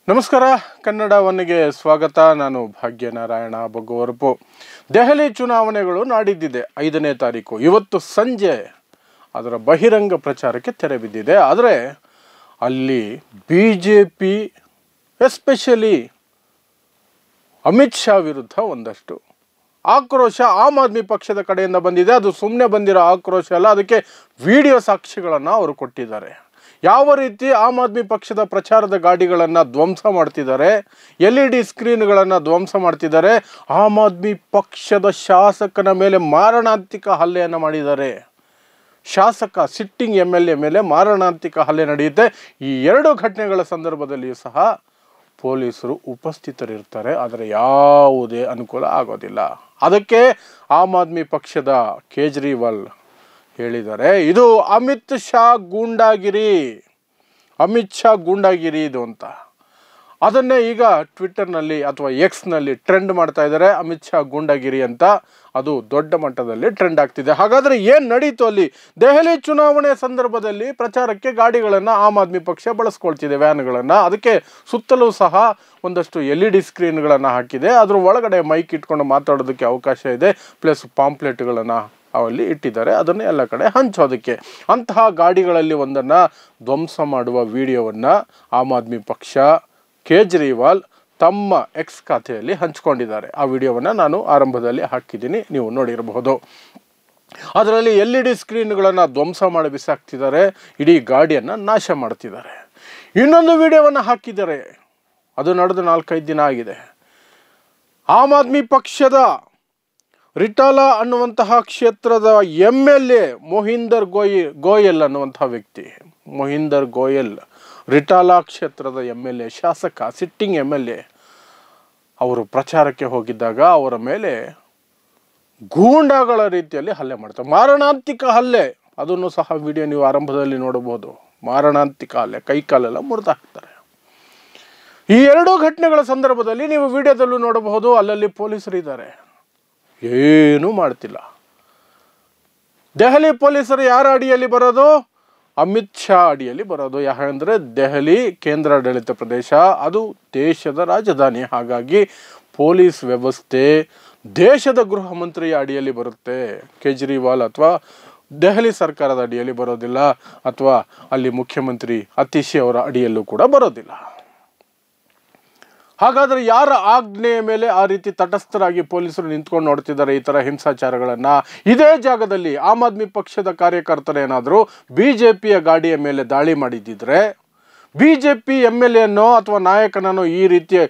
ನಮಸ್ಕಾರ ಕನ್ನಡ ಒನ್ಗೆ ಸ್ವಾಗತ. ನಾನು ಭಾಗ್ಯನಾರಾಯಣ ಬಗ್ಗುವರಪು. ದೆಹಲಿ ಚುನಾವಣೆಗಳು ನಾಡಿದ್ದಿದೆ 5ನೇ ತಾರೀಕು. ಇವತ್ತು ಸಂಜೆ ಅದರ ಬಹಿರಂಗ ಪ್ರಚಾರಕ್ಕೆ ತೆರೆ ಬಿದ್ದಿದೆ. ಆದರೆ ಅಲ್ಲಿ BJP ಎಸ್ಪೆಷಲಿ ಅಮಿತ್ ಶಾ ವಿರುದ್ಧ ಒಂದಷ್ಟು ಆಕ್ರೋಶ ಆಮ್ ಆದ್ಮಿ ಪಕ್ಷದ ಕಡೆಯಿಂದ ಬಂದಿದೆ. ಅದು ಸುಮ್ಮನೆ ಬಂದಿರೋ ಆಕ್ರೋಶ ಅಲ್ಲ, ಅದಕ್ಕೆ ವಿಡಿಯೋ ಸಾಕ್ಷಿಗಳನ್ನು ಅವರು ಕೊಟ್ಟಿದ್ದಾರೆ. ಯಾವ ರೀತಿ ಆಮ್ ಆದ್ಮಿ ಪಕ್ಷದ ಪ್ರಚಾರದ ಗಾಡಿಗಳನ್ನು ಧ್ವಂಸ ಮಾಡ್ತಿದ್ದಾರೆ, LED ಸ್ಕ್ರೀನ್ಗಳನ್ನು ಧ್ವಂಸ ಮಾಡ್ತಿದ್ದಾರೆ, ಆಮ್ ಆದ್ಮಿ ಪಕ್ಷದ ಶಾಸಕನ ಮೇಲೆ ಮಾರಣಾಂತಿಕ ಹಲ್ಲೆಯನ್ನು ಮಾಡಿದ್ದಾರೆ. ಶಾಸಕ ಸಿಟ್ಟಿಂಗ್ MLA ಮೇಲೆ ಮಾರಣಾಂತಿಕ ಹಲ್ಲೆ ನಡೆಯುತ್ತೆ. ಈ ಎರಡು ಘಟನೆಗಳ ಸಂದರ್ಭದಲ್ಲಿಯೂ ಸಹ ಪೊಲೀಸರು ಉಪಸ್ಥಿತರಿರ್ತಾರೆ, ಆದರೆ ಯಾವುದೇ ಅನುಕೂಲ ಆಗೋದಿಲ್ಲ. ಅದಕ್ಕೆ ಆಮ್ ಆದ್ಮಿ ಪಕ್ಷದ ಕೇಜ್ರಿವಾಲ್ ಹೇಳಿದ್ದಾರೆ, ಇದು ಅಮಿತ್ ಶಾ ಗೂಂಡಾಗಿರಿ ಇದು ಅಂತ. ಅದನ್ನೇ ಈಗ ಟ್ವಿಟ್ಟರ್ನಲ್ಲಿ ಅಥವಾ ಎಕ್ಸ್ನಲ್ಲಿ ಟ್ರೆಂಡ್ ಮಾಡ್ತಾ ಇದ್ದಾರೆ, ಅಮಿತ್ ಶಾ ಗೂಂಡಾಗಿರಿ ಅಂತ. ಅದು ದೊಡ್ಡ ಮಟ್ಟದಲ್ಲಿ ಟ್ರೆಂಡ್ ಆಗ್ತಿದೆ. ಹಾಗಾದರೆ ಏನು ನಡೀತು ಅಲ್ಲಿ? ದೆಹಲಿ ಚುನಾವಣೆ ಸಂದರ್ಭದಲ್ಲಿ ಪ್ರಚಾರಕ್ಕೆ ಗಾಡಿಗಳನ್ನು ಆಮ್ ಆದ್ಮಿ ಪಕ್ಷ ಬಳಸ್ಕೊಳ್ತಿದೆ, ವ್ಯಾನ್ಗಳನ್ನು. ಅದಕ್ಕೆ ಸುತ್ತಲೂ ಸಹ ಒಂದಷ್ಟು LED ಸ್ಕ್ರೀನ್ಗಳನ್ನು ಹಾಕಿದೆ. ಅದ್ರ ಒಳಗಡೆ ಮೈಕ್ ಇಟ್ಕೊಂಡು ಮಾತಾಡೋದಕ್ಕೆ ಅವಕಾಶ ಇದೆ. ಪ್ಲಸ್ ಪಾಂಪ್ಲೆಟ್ಗಳನ್ನು ಅಲ್ಲಿ ಇಟ್ಟಿದ್ದಾರೆ, ಅದನ್ನು ಎಲ್ಲ ಕಡೆ ಹಂಚೋದಕ್ಕೆ. ಅಂತಹ ಗಾಡಿಗಳಲ್ಲಿ ಒಂದನ್ನು ಧ್ವಂಸ ಮಾಡುವ ವಿಡಿಯೋವನ್ನು ಆಮ್ ಆದ್ಮಿ ಪಕ್ಷ ಕೇಜ್ರಿವಾಲ್ ತಮ್ಮ ಎಕ್ಸ್ ಖಾತೆಯಲ್ಲಿ ಹಂಚಿಕೊಂಡಿದ್ದಾರೆ. ಆ ವಿಡಿಯೋವನ್ನು ನಾನು ಆರಂಭದಲ್ಲಿ ಹಾಕಿದ್ದೀನಿ, ನೀವು ನೋಡಿರಬಹುದು. ಅದರಲ್ಲಿ LED ಸ್ಕ್ರೀನ್ಗಳನ್ನು ಧ್ವಂಸ ಮಾಡಿ ಬಿಸಾಕ್ತಿದ್ದಾರೆ, ಇಡೀ ಗಾಡಿಯನ್ನು ನಾಶ ಮಾಡ್ತಿದ್ದಾರೆ. ಇನ್ನೊಂದು ವಿಡಿಯೋವನ್ನು ಹಾಕಿದ್ದಾರೆ, ಅದು ನಡೆದು 4-5 ದಿನ ಆಗಿದೆ. ಆಮ್ ಆದ್ಮಿ ಪಕ್ಷದ ರಿಟಾಲಾ ಅನ್ನುವಂತಹ ಕ್ಷೇತ್ರದ MLA ಮೊಹಿಂದರ್ ಗೋಯಲ್ ಅನ್ನುವಂತಹ ವ್ಯಕ್ತಿ, ಮೊಹಿಂದರ್ ಗೋಯಲ್ ರಿಟಾಲಾ ಕ್ಷೇತ್ರದ MLA, ಶಾಸಕ, ಸಿಟ್ಟಿಂಗ್ MLA, ಅವರು ಪ್ರಚಾರಕ್ಕೆ ಹೋಗಿದ್ದಾಗ ಅವರ ಮೇಲೆ ಗೂಂಡಾಗಳ ರೀತಿಯಲ್ಲಿ ಹಲ್ಲೆ ಮಾಡ್ತಾರೆ. ಮಾರಣಾಂತಿಕ ಹಲ್ಲೆ, ಅದನ್ನು ಸಹ ವಿಡಿಯೋ ನೀವು ಆರಂಭದಲ್ಲಿ ನೋಡಬಹುದು. ಮಾರಣಾಂತಿಕ ಹಲ್ಲೆ, ಕೈಕಾಲೆಲ್ಲ ಮುರಿದು ಹಾಕ್ತಾರೆ. ಈ ಎರಡೂ ಘಟನೆಗಳ ಸಂದರ್ಭದಲ್ಲಿ ನೀವು ವಿಡಿಯೋದಲ್ಲೂ ನೋಡಬಹುದು, ಅಲ್ಲಲ್ಲಿ ಪೊಲೀಸರು ಇದ್ದಾರೆ, ಏನೂ ಮಾಡ್ತಿಲ್ಲ. ದೆಹಲಿ ಪೊಲೀಸರು ಯಾರ ಅಡಿಯಲ್ಲಿ ಬರೋದು? ಅಮಿತ್ ಶಾ ಅಡಿಯಲ್ಲಿ ಬರೋದು. ಯಾಕಂದರೆ ದೆಹಲಿ ಕೇಂದ್ರಾಡಳಿತ ಪ್ರದೇಶ, ಅದು ದೇಶದ ರಾಜಧಾನಿ. ಹಾಗಾಗಿ ಪೊಲೀಸ್ ವ್ಯವಸ್ಥೆ ದೇಶದ ಗೃಹ ಮಂತ್ರಿಯ ಅಡಿಯಲ್ಲಿ ಬರುತ್ತೆ. ಕೇಜ್ರಿವಾಲ್ ಅಥವಾ ದೆಹಲಿ ಸರ್ಕಾರದ ಅಡಿಯಲ್ಲಿ ಬರೋದಿಲ್ಲ, ಅಥವಾ ಅಲ್ಲಿ ಮುಖ್ಯಮಂತ್ರಿ ಅತೀಶ್ ಅವರ ಅಡಿಯಲ್ಲೂ ಕೂಡ ಬರೋದಿಲ್ಲ. ಹಾಗಾದರೆ ಯಾರ ಆಜ್ಞೆಯ ಮೇಲೆ ಆ ರೀತಿ ತಟಸ್ಥರಾಗಿ ಪೊಲೀಸರು ನಿಂತ್ಕೊಂಡು ನೋಡ್ತಿದ್ದಾರೆ ಈ ಥರ ಹಿಂಸಾಚಾರಗಳನ್ನು? ಇದೇ ಜಾಗದಲ್ಲಿ ಆಮ್ ಆದ್ಮಿ ಪಕ್ಷದ ಕಾರ್ಯಕರ್ತರೇನಾದರೂ BJPಯ ಗಾಡಿಯ ಮೇಲೆ ದಾಳಿ ಮಾಡಿದ್ದಿದ್ರೆ, BJP MLA ಅನ್ನೋ ಅಥವಾ ನಾಯಕನನ್ನು ಈ ರೀತಿಯ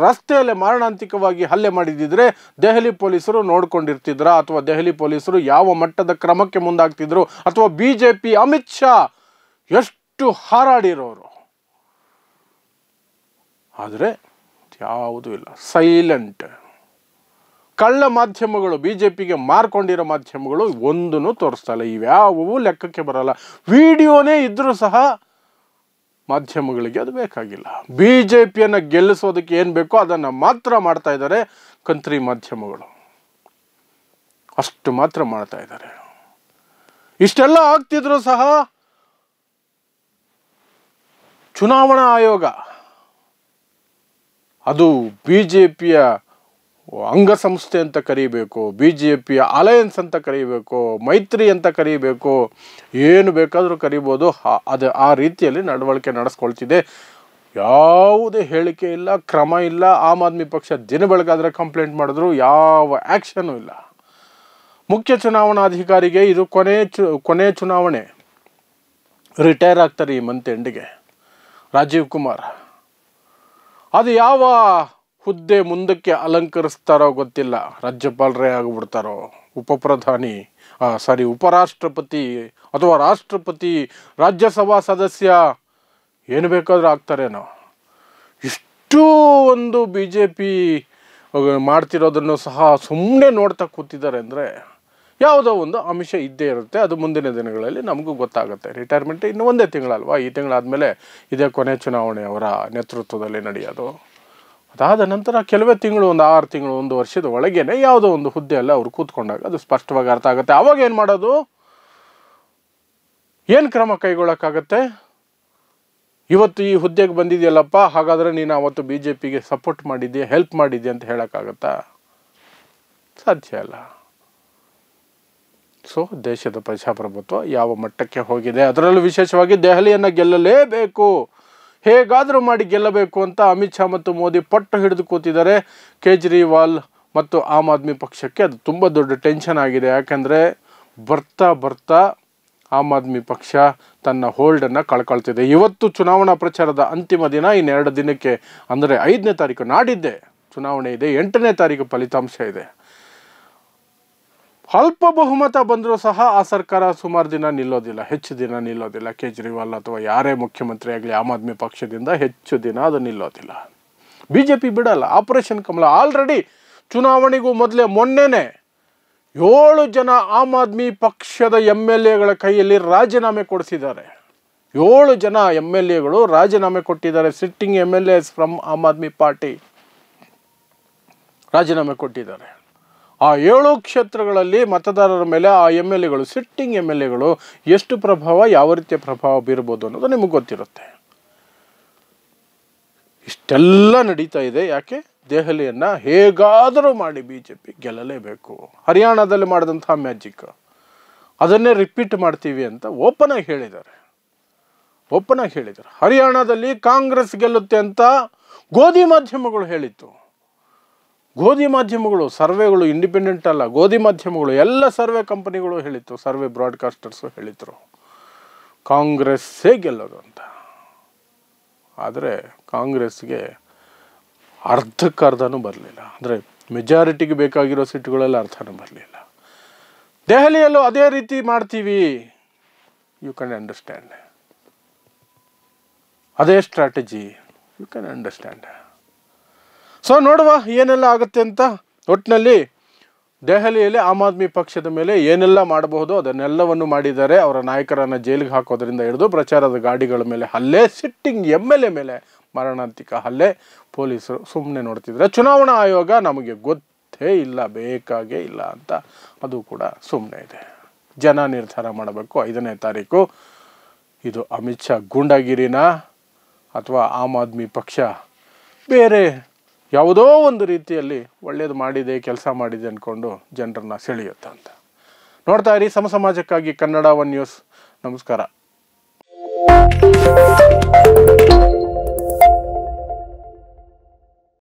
ರಸ್ತೆಯಲ್ಲಿ ಮಾರಣಾಂತಿಕವಾಗಿ ಹಲ್ಲೆ ಮಾಡಿದ್ದಿದ್ರೆ ದೆಹಲಿ ಪೊಲೀಸರು ನೋಡ್ಕೊಂಡಿರ್ತಿದ್ರ? ಅಥವಾ ದೆಹಲಿ ಪೊಲೀಸರು ಯಾವ ಮಟ್ಟದ ಕ್ರಮಕ್ಕೆ ಮುಂದಾಗ್ತಿದ್ರು? ಅಥವಾ BJP ಅಮಿತ್ ಶಾ ಎಷ್ಟು ಹಾರಾಡಿರೋರು? ಆದರೆ ಯಾವುದೂ ಇಲ್ಲ, ಸೈಲೆಂಟ್. ಕಳ್ಳ ಮಾಧ್ಯಮಗಳು, BJPಗೆ ಮಾರ್ಕೊಂಡಿರೋ ಮಾಧ್ಯಮಗಳು ಒಂದೂ ತೋರಿಸ್ತಾ ಇಲ್ಲ. ಇವ್ಯಾವೂ ಲೆಕ್ಕಕ್ಕೆ ಬರಲ್ಲ. ವಿಡಿಯೋನೇ ಇದ್ರೂ ಸಹ ಮಾಧ್ಯಮಗಳಿಗೆ ಅದು ಬೇಕಾಗಿಲ್ಲ. BJPಯನ್ನು ಗೆಲ್ಲಿಸೋದಕ್ಕೆ ಏನು ಬೇಕೋ ಅದನ್ನು ಮಾತ್ರ ಮಾಡ್ತಾ ಇದ್ದಾರೆ ಕಂತ್ರಿ ಮಾಧ್ಯಮಗಳು, ಅಷ್ಟು ಮಾತ್ರ ಮಾಡ್ತಾ ಇದ್ದಾರೆ. ಇಷ್ಟೆಲ್ಲ ಆಗ್ತಿದ್ರು ಸಹ ಚುನಾವಣಾ ಆಯೋಗ, ಅದು BJPಯ ಅಂಗಸಂಸ್ಥೆ ಅಂತ ಕರೀಬೇಕು, BJPಯ ಅಲಯನ್ಸ್ ಅಂತ ಕರೀಬೇಕು, ಮೈತ್ರಿ ಅಂತ ಕರೀಬೇಕು, ಏನು ಬೇಕಾದರೂ ಕರಿಬೋದು. ಅದು ಆ ರೀತಿಯಲ್ಲಿ ನಡವಳಿಕೆ ನಡೆಸ್ಕೊಳ್ತಿದೆ. ಯಾವುದೇ ಹೇಳಿಕೆ ಇಲ್ಲ, ಕ್ರಮ ಇಲ್ಲ. ಆಮ್ ಆದ್ಮಿ ಪಕ್ಷ ದಿನ ಬೆಳಗಾದರೆ ಕಂಪ್ಲೇಂಟ್ ಮಾಡಿದ್ರು, ಯಾವ ಆ್ಯಕ್ಷನೂ ಇಲ್ಲ. ಮುಖ್ಯ ಚುನಾವಣಾಧಿಕಾರಿಗೆ ಇದು ಕೊನೆ ಚುನಾವಣೆ, ರಿಟೈರ್ ಆಗ್ತಾರೆ ಈ ಮಂತ್ ಎಂಡಿಗೆ. ರಾಜೀವ್ ಕುಮಾರ್ ಅದು ಯಾವ ಹುದ್ದೆ ಮುಂದಕ್ಕೆ ಅಲಂಕರಿಸ್ತಾರೋ ಗೊತ್ತಿಲ್ಲ. ರಾಜ್ಯಪಾಲರೇ ಆಗಿಬಿಡ್ತಾರೋ, ಉಪರಾಷ್ಟ್ರಪತಿ ಅಥವಾ ರಾಷ್ಟ್ರಪತಿ, ರಾಜ್ಯಸಭಾ ಸದಸ್ಯ, ಏನು ಬೇಕಾದರೂ ಆಗ್ತಾರೇನೋ. ಇಷ್ಟು ಒಂದು BJP ಮಾಡ್ತಿರೋದನ್ನು ಸಹ ಸುಮ್ಮನೆ ನೋಡ್ತಾ ಕೂತಿದ್ದಾರೆ ಅಂದರೆ ಯಾವುದೋ ಒಂದು ಅಂಶ ಇದ್ದೇ ಇರುತ್ತೆ. ಅದು ಮುಂದಿನ ದಿನಗಳಲ್ಲಿ ನಮಗೂ ಗೊತ್ತಾಗುತ್ತೆ. ರಿಟೈರ್ಮೆಂಟ್ ಇನ್ನು ಒಂದೇ ತಿಂಗಳಲ್ವಾ, ಈ ತಿಂಗಳಾದಮೇಲೆ ಇದೇ ಕೊನೆ ಚುನಾವಣೆ ಅವರ ನೇತೃತ್ವದಲ್ಲಿ ನಡೆಯೋದು. ಅದಾದ ನಂತರ ಕೆಲವೇ ತಿಂಗಳು, ಒಂದು 6 ತಿಂಗಳು, 1 ವರ್ಷದ ಒಳಗೇನೆ ಯಾವುದೋ ಒಂದು ಹುದ್ದೆಯಲ್ಲ ಅವ್ರು ಕೂತ್ಕೊಂಡಾಗ ಅದು ಸ್ಪಷ್ಟವಾಗಿ ಅರ್ಥ ಆಗುತ್ತೆ. ಆವಾಗ ಏನು ಮಾಡೋದು? ಏನು ಕ್ರಮ ಕೈಗೊಳ್ಳೋಕ್ಕಾಗತ್ತೆ? ಇವತ್ತು ಈ ಹುದ್ದೆಗೆ ಬಂದಿದೆಯಲ್ಲಪ್ಪ, ಹಾಗಾದರೆ ನೀನು ಅವತ್ತು BJPಗೆ ಸಪೋರ್ಟ್ ಮಾಡಿದ್ದೆ, ಹೆಲ್ಪ್ ಮಾಡಿದ್ದೆ ಅಂತ ಹೇಳೋಕ್ಕಾಗತ್ತಾ? ಸಾಧ್ಯ ಇಲ್ಲ. ಸೊ ದೇಶದ ಪ್ರಜಾಪ್ರಭುತ್ವ ಯಾವ ಮಟ್ಟಕ್ಕೆ ಹೋಗಿದೆ, ಅದರಲ್ಲೂ ವಿಶೇಷವಾಗಿ ದೆಹಲಿಯನ್ನು ಗೆಲ್ಲಲೇಬೇಕು, ಹೇಗಾದರೂ ಮಾಡಿ ಗೆಲ್ಲಬೇಕು ಅಂತ ಅಮಿತ್ ಶಾ ಮತ್ತು ಮೋದಿ ಪಟ್ಟು ಹಿಡಿದು ಕೂತಿದ್ದಾರೆ. ಕೇಜ್ರಿವಾಲ್ ಮತ್ತು ಆಮ್ ಆದ್ಮಿ ಪಕ್ಷಕ್ಕೆ ಅದು ತುಂಬ ದೊಡ್ಡ ಟೆನ್ಷನ್ ಆಗಿದೆ. ಯಾಕಂದರೆ ಬರ್ತಾ ಬರ್ತಾ ಆಮ್ ಆದ್ಮಿ ಪಕ್ಷ ತನ್ನ ಹೋಲ್ಡನ್ನು ಕಳ್ಕೊಳ್ತಿದೆ. ಇವತ್ತು ಚುನಾವಣಾ ಪ್ರಚಾರದ ಅಂತಿಮ ದಿನ. ಇನ್ನು 2 ದಿನಕ್ಕೆ ಅಂದರೆ 5ನೇ ತಾರೀಕು ನಾಡಿದ್ದೆ ಚುನಾವಣೆ ಇದೆ, 8ನೇ ತಾರೀಕು ಫಲಿತಾಂಶ ಇದೆ. ಅಲ್ಪ ಬಹುಮತ ಬಂದರೂ ಸಹ ಆ ಸರ್ಕಾರ ಸುಮಾರು ದಿನ ನಿಲ್ಲೋದಿಲ್ಲ, ಹೆಚ್ಚು ದಿನ ನಿಲ್ಲೋದಿಲ್ಲ. ಕೇಜ್ರಿವಾಲ್ ಅಥವಾ ಯಾರೇ ಮುಖ್ಯಮಂತ್ರಿ ಆಗಲಿ ಆಮ್ ಆದ್ಮಿ ಪಕ್ಷದಿಂದ ಹೆಚ್ಚು ದಿನ ಅದು ನಿಲ್ಲೋದಿಲ್ಲ. BJP ಬಿಡಲ್ಲ. ಆಪರೇಷನ್ ಕಮಲ ಆಲ್ರೆಡಿ ಚುನಾವಣೆಗೂ ಮೊದಲೇ ಮೊನ್ನೆನೇ 7 ಜನ ಆಮ್ ಆದ್ಮಿ ಪಕ್ಷದ MLAಗಳ ಕೈಯಲ್ಲಿ ರಾಜೀನಾಮೆ ಕೊಡಿಸಿದ್ದಾರೆ. 7 ಜನ MLAಗಳು ರಾಜೀನಾಮೆ ಕೊಟ್ಟಿದ್ದಾರೆ. Sitting MLAs from Aam Aadmi party ರಾಜೀನಾಮೆ ಕೊಟ್ಟಿದ್ದಾರೆ. ಆ 7 ಕ್ಷೇತ್ರಗಳಲ್ಲಿ ಮತದಾರರ ಮೇಲೆ ಆ MLAಗಳು, ಸಿಟ್ಟಿಂಗ್ MLAಗಳು ಎಷ್ಟು ಪ್ರಭಾವ, ಯಾವ ರೀತಿಯ ಪ್ರಭಾವ ಬೀರ್ಬೋದು ಅನ್ನೋದು ನಿಮಗೆ ಗೊತ್ತಿರುತ್ತೆ. ಇಷ್ಟೆಲ್ಲ ನಡೀತಾ ಇದೆ. ಯಾಕೆ? ದೆಹಲಿಯನ್ನು ಹೇಗಾದರೂ ಮಾಡಿ BJP ಗೆಲ್ಲಲೇಬೇಕು. ಹರಿಯಾಣದಲ್ಲಿ ಮಾಡಿದಂಥ ಮ್ಯಾಜಿಕ್ ಅದನ್ನೇ ರಿಪೀಟ್ ಮಾಡ್ತೀವಿ ಅಂತ ಓಪನ್ ಆಗಿ ಹೇಳಿದ್ದಾರೆ. ಹರಿಯಾಣದಲ್ಲಿ ಕಾಂಗ್ರೆಸ್ ಗೆಲ್ಲುತ್ತೆ ಅಂತ ಗೋಧಿ ಮಾಧ್ಯಮಗಳು ಹೇಳಿತ್ತು. ಗೋಧಿ ಮಾಧ್ಯಮಗಳು, ಸರ್ವೆಗಳು, ಇಂಡಿಪೆಂಡೆಂಟ್ ಅಲ್ಲ, ಗೋಧಿ ಮಾಧ್ಯಮಗಳು, ಎಲ್ಲ ಸರ್ವೆ ಕಂಪನಿಗಳು ಹೇಳಿತ್ತು, ಸರ್ವೆ ಬ್ರಾಡ್ಕಾಸ್ಟರ್ಸು ಹೇಳಿದರು ಕಾಂಗ್ರೆಸ್ಸೇ ಗೆಲ್ಲೋದು ಅಂತ. ಆದರೆ ಕಾಂಗ್ರೆಸ್ಗೆ ಅರ್ಧಕ್ಕರ್ಧನೂ ಬರಲಿಲ್ಲ. ಅಂದರೆ ಮೆಜಾರಿಟಿಗೆ ಬೇಕಾಗಿರೋ ಸೀಟುಗಳೆಲ್ಲ ಅರ್ಧನೂ ಬರಲಿಲ್ಲ. ದೆಹಲಿಯಲ್ಲೂ ಅದೇ ರೀತಿ ಮಾಡ್ತೀವಿ, ಯು ಕ್ಯಾನ್ ಅಂಡರ್ಸ್ಟ್ಯಾಂಡ್. ಅದೇ strategy, you can understand. So ನೋಡುವ ಏನೆಲ್ಲ ಆಗುತ್ತೆ ಅಂತ. ಒಟ್ಟಿನಲ್ಲಿ ದೆಹಲಿಯಲ್ಲಿ ಆಮ್ ಆದ್ಮಿ ಪಕ್ಷದ ಮೇಲೆ ಏನೆಲ್ಲ ಮಾಡಬಹುದು ಅದನ್ನೆಲ್ಲವನ್ನು ಮಾಡಿದ್ದಾರೆ. ಅವರ ನಾಯಕರನ್ನು ಜೈಲಿಗೆ ಹಾಕೋದ್ರಿಂದ ಹಿಡಿದು ಪ್ರಚಾರದ ಗಾಡಿಗಳ ಮೇಲೆ ಹಲ್ಲೆ, ಸಿಟ್ಟಿಂಗ್ MLA ಮೇಲೆ ಮಾರಣಾಂತಿಕ ಹಲ್ಲೆ. ಪೊಲೀಸರು ಸುಮ್ಮನೆ ನೋಡ್ತಿದ್ರೆ. ಚುನಾವಣಾ ಆಯೋಗ ನಮಗೆ ಗೊತ್ತೇ ಇಲ್ಲ, ಬೇಕಾಗೇ ಇಲ್ಲ ಅಂತ ಅದು ಕೂಡ ಸುಮ್ಮನೆ ಇದೆ. ಜನ ನಿರ್ಧಾರ ಮಾಡಬೇಕು 5ನೇ ತಾರೀಕು. ಇದು ಅಮಿತ್ ಶಾ ಗೂಂಡಾಗಿರಿನ ಅಥವಾ ಆಮ್ ಆದ್ಮಿ ಪಕ್ಷ ಬೇರೆ ಯಾವುದೋ ಒಂದು ರೀತಿಯಲ್ಲಿ ಒಳ್ಳೇದು ಮಾಡಿದೆ, ಕೆಲಸ ಮಾಡಿದೆ ಅಂದ್ಕೊಂಡು ಜನರನ್ನು ಸೆಳೆಯುತ್ತೆ ಅಂತ. ನೋಡ್ತಾ ಇರಿ ಸಮ ಸಮಾಜಕ್ಕಾಗಿ ಕನ್ನಡ 1 ನ್ಯೂಸ್. ನಮಸ್ಕಾರ.